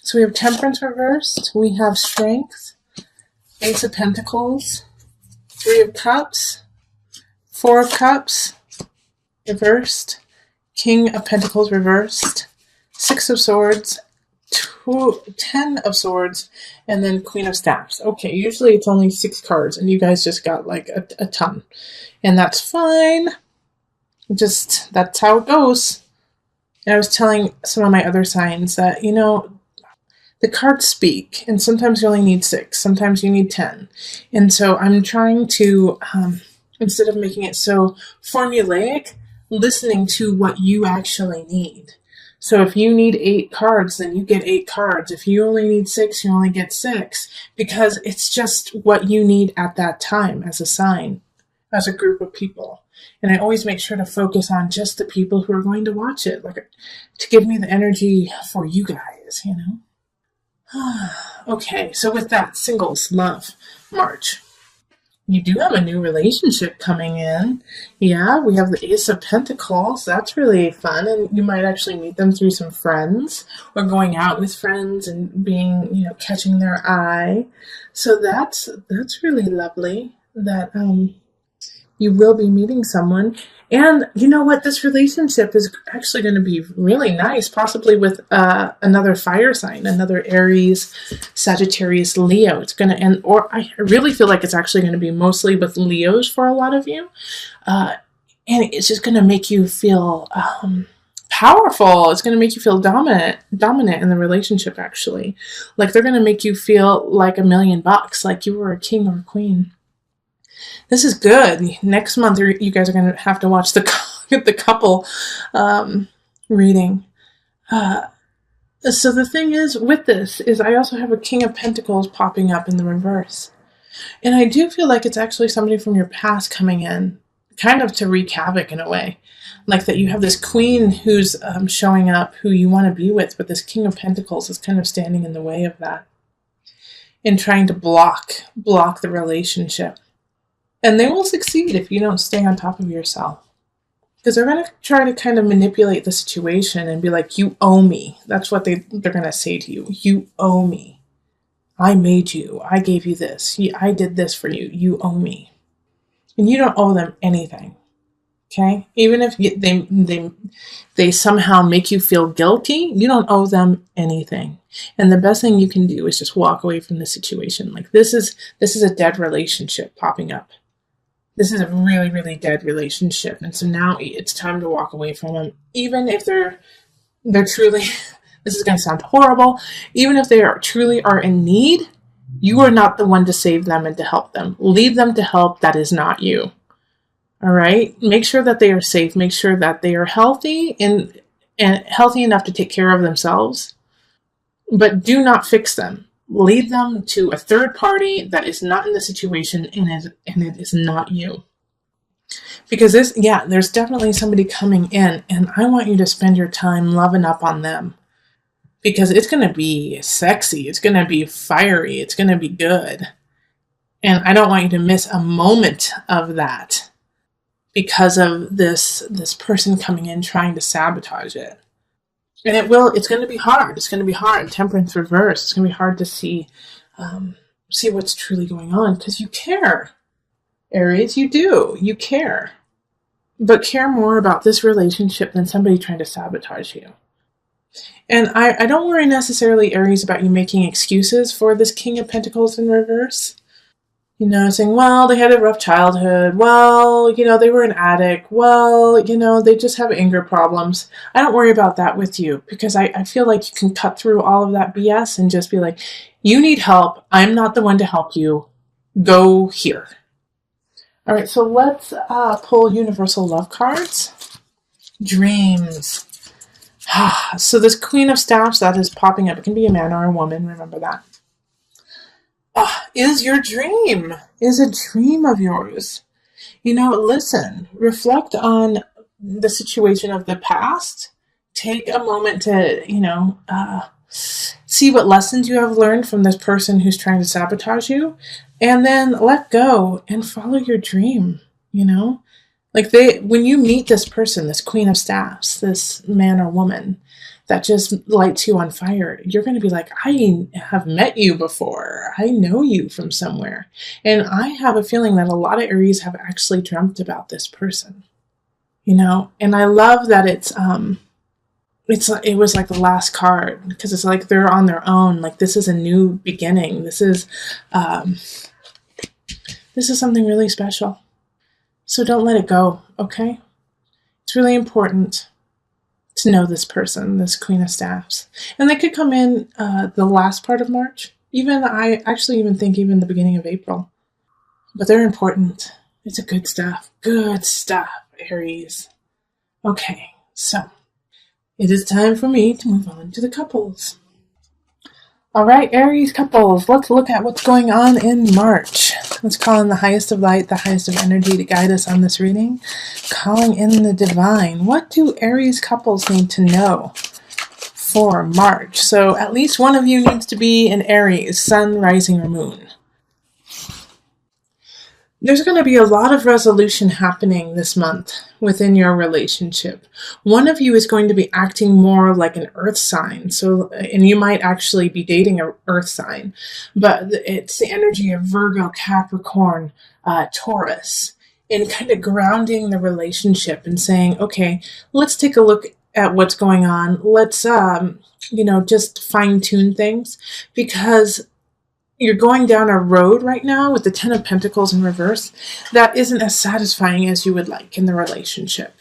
So we have Temperance reversed. We have Strength, Ace of Pentacles, Three of Cups, Four of Cups, reversed, King of Pentacles reversed, Six of Swords, 10 of Swords, and then Queen of Staffs. Okay, usually it's only 6 cards, and you guys just got like a ton. And that's fine. Just, that's how it goes. And I was telling some of my other signs that, you know, the cards speak, and sometimes you only need 6, sometimes you need 10. And so I'm trying to, instead of making it so formulaic, listening to what you actually need. So if you need 8 cards, then you get 8 cards. If you only need 6, you only get 6, because it's just what you need at that time as a sign, as a group of people. And I always make sure to focus on just the people who are going to watch it, like to give me the energy for you guys, you know? Okay, so with that, singles, love, March. You do have a new relationship coming in. Yeah, we have the Ace of Pentacles. That's really fun, and you might actually meet them through some friends or going out with friends and being, you know, catching their eye. So that's really lovely that you will be meeting someone. And you know what? This relationship is actually going to be really nice, possibly with another fire sign, another Aries, Sagittarius, Leo. It's going to end, or I really feel like it's actually going to be mostly with Leos for a lot of you. And it's just going to make you feel powerful. It's going to make you feel dominant in the relationship, actually. Like they're going to make you feel like $1 million, like you were a king or a queen. This is good. Next month, you guys are going to have to watch the couple reading. So the thing is, with this, is I also have a King of Pentacles popping up in the reverse. And I do feel like it's actually somebody from your past coming in, kind of to wreak havoc in a way. Like that you have this queen who's showing up, who you want to be with, but this King of Pentacles is kind of standing in the way of that. And trying to block the relationship. And they will succeed if you don't stay on top of yourself. Because they're going to try to kind of manipulate the situation and be like, you owe me. That's what they're going to say to you. You owe me. I made you. I gave you this. I did this for you. You owe me. And you don't owe them anything. Okay? Even if they somehow make you feel guilty, you don't owe them anything. And the best thing you can do is just walk away from the situation. Like this is a dead relationship popping up. This is a really, really dead relationship. And so now it's time to walk away from them. Even if they're truly, this is going to sound horrible, even if they truly are in need, you are not the one to save them and to help them. Lead them to help. That is not you. All right? Make sure that they are safe. Make sure that they are healthy and healthy enough to take care of themselves. But do not fix them. Lead them to a third party that is not in the situation and it is not you. Because there's definitely somebody coming in, and I want you to spend your time loving up on them. Because it's going to be sexy, it's going to be fiery, it's going to be good. And I don't want you to miss a moment of that because of this person coming in trying to sabotage it. And it's going to be hard. It's going to be hard. Temperance reverse. It's going to be hard to see what's truly going on because you care. Aries, you do. You care. But care more about this relationship than somebody trying to sabotage you. And I don't worry necessarily, Aries, about you making excuses for this King of Pentacles in reverse. You know, saying, well, they had a rough childhood. Well, you know, they were an addict. Well, you know, they just have anger problems. I don't worry about that with you because I feel like you can cut through all of that BS and just be like, you need help. I'm not the one to help you. Go here. All right, so let's pull universal love cards. Dreams. So this Queen of Staffs that is popping up, it can be a man or a woman, remember that. Is your dream, is a dream of yours. You know, listen, reflect on the situation of the past. Take a moment to, you know, see what lessons you have learned from this person who's trying to sabotage you. And then let go and follow your dream, you know. Like when you meet this person, this Queen of Staffs, this man or woman, that just lights you on fire, you're going to be like, I have met you before. I know you from somewhere. And I have a feeling that a lot of Aries have actually dreamt about this person, and I love that it was like the last card, because it's like they're on their own. Like, this is a new beginning. This is something really special. So don't let it go, okay? It's really important to know this person, this Queen of Staffs. And they could come in the last part of March. I actually even think even the beginning of April. But they're important. It's a good stuff. Good stuff, Aries. Okay, so it is time for me to move on to the couples. All right, Aries couples, let's look at what's going on in March. Let's call in the highest of light, the highest of energy to guide us on this reading. Calling in the divine. What do Aries couples need to know for March? So at least one of you needs to be an Aries, sun, rising, or moon. There's going to be a lot of resolution happening this month within your relationship. One of you is going to be acting more like an earth sign. And you might actually be dating an earth sign, but it's the energy of Virgo, Capricorn, Taurus, and kind of grounding the relationship and saying, okay, let's take a look at what's going on. Let's, just fine tune things, because you're going down a road right now with the Ten of Pentacles in reverse that isn't as satisfying as you would like in the relationship.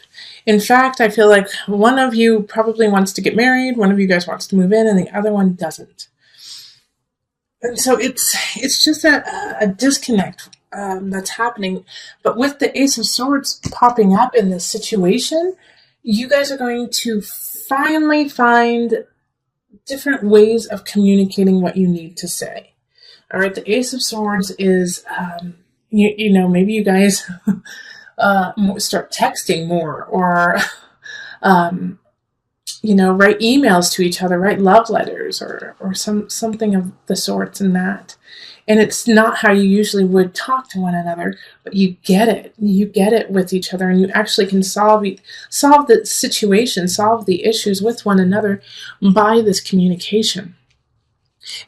In fact, I feel like one of you probably wants to get married, one of you guys wants to move in, and the other one doesn't. And so it's just a disconnect that's happening. But with the Ace of Swords popping up in this situation, you guys are going to finally find different ways of communicating what you need to say. All right, the Ace of Swords is, maybe you guys start texting more, or, write emails to each other, write love letters, or something of the sorts and that. And it's not how you usually would talk to one another, but you get it. You get it with each other, and you actually can solve the situation, solve the issues with one another by this communication.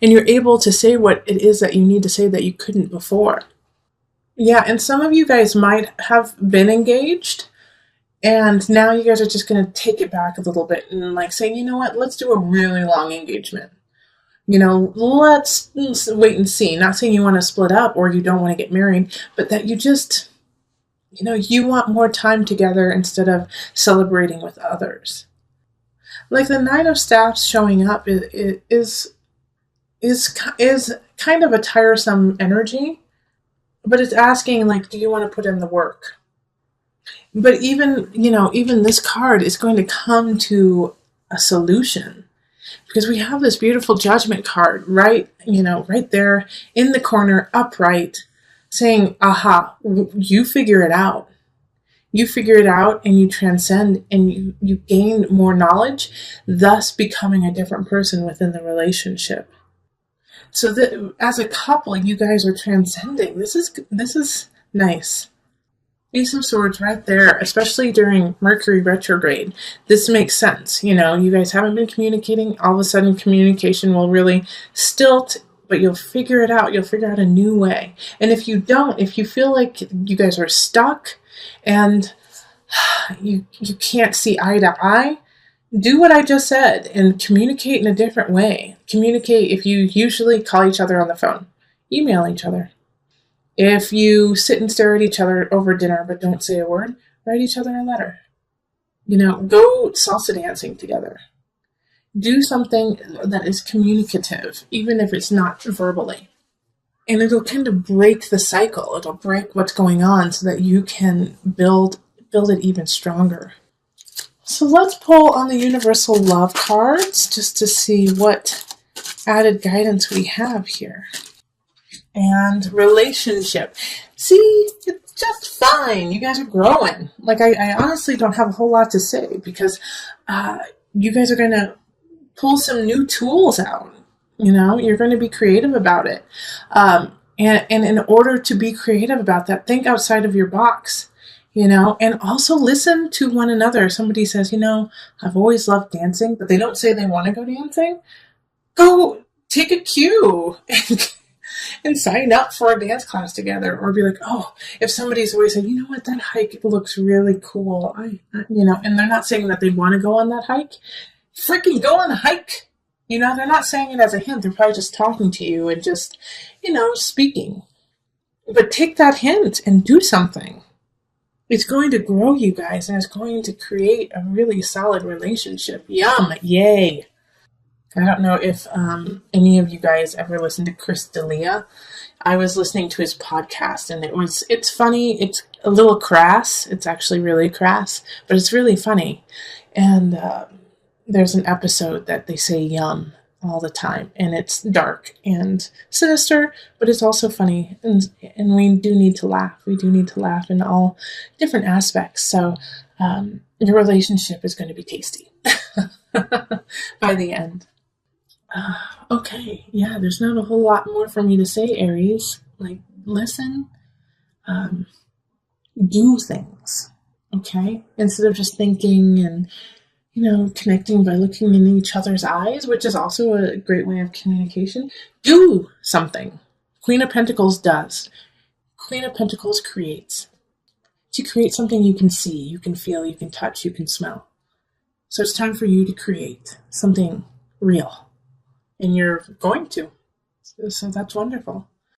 And you're able to say what it is that you need to say that you couldn't before. Yeah, and some of you guys might have been engaged, and now you guys are just going to take it back a little bit and say, you know what, let's do a really long engagement. Let's wait and see. Not saying you want to split up or you don't want to get married, but that you just, you want more time together instead of celebrating with others. Like the Nine of Staffs showing up is kind of a tiresome energy, but it's asking, do you want to put in the work? But even this card is going to come to a solution, because we have this beautiful Judgment card right there in the corner, upright, saying, aha, you figure it out. You figure it out, and you transcend, and you gain more knowledge, thus becoming a different person within the relationship. So that as a couple, you guys are transcending. This is nice. Ace of Swords right there, especially during Mercury retrograde. This makes sense. You guys haven't been communicating. All of a sudden, communication will really stilt, but you'll figure it out. You'll figure out a new way. And if you feel like you guys are stuck and you can't see eye to eye, do what I just said and communicate in a different way. Communicate. If you usually call each other on the phone, email each other. If you sit and stare at each other over dinner but don't say a word, write each other a letter. Go salsa dancing together. Do something that is communicative, even if it's not verbally. And it'll kind of break the cycle. It'll break what's going on so that you can build it even stronger. So let's pull on the Universal Love cards just to see what added guidance we have here. And relationship. See, it's just fine. You guys are growing. I honestly don't have a whole lot to say, because you guys are going to pull some new tools out. You're going to be creative about it. And in order to be creative about that, think outside of your box. and also listen to one another. Somebody says, I've always loved dancing, but they don't say they want to go dancing. Go take a cue and sign up for a dance class together, or be like, oh, if somebody's always saying, you know what, that hike looks really cool. And they're not saying that they want to go on that hike. Freaking go on a hike. They're not saying it as a hint. They're probably just talking to you and just, speaking. But take that hint and do something. It's going to grow you guys, and it's going to create a really solid relationship. Yum! Yay! I don't know if any of you guys ever listened to Chris D'Elia. I was listening to his podcast, and it's funny. It's a little crass. It's actually really crass, but it's really funny. And there's an episode that they say yum all the time, and it's dark and sinister, but it's also funny, and we do need to laugh. We do need to laugh in all different aspects. So your relationship is going to be tasty by the end. Okay, yeah, there's not a whole lot more for me to say, Aries. Like, listen, do things, okay? Instead of just thinking and, connecting by looking in each other's eyes, which is also a great way of communication. Do something. Queen of Pentacles does. Queen of Pentacles creates. To create something you can see, you can feel, you can touch, you can smell. So it's time for you to create something real. And you're going to. So that's wonderful.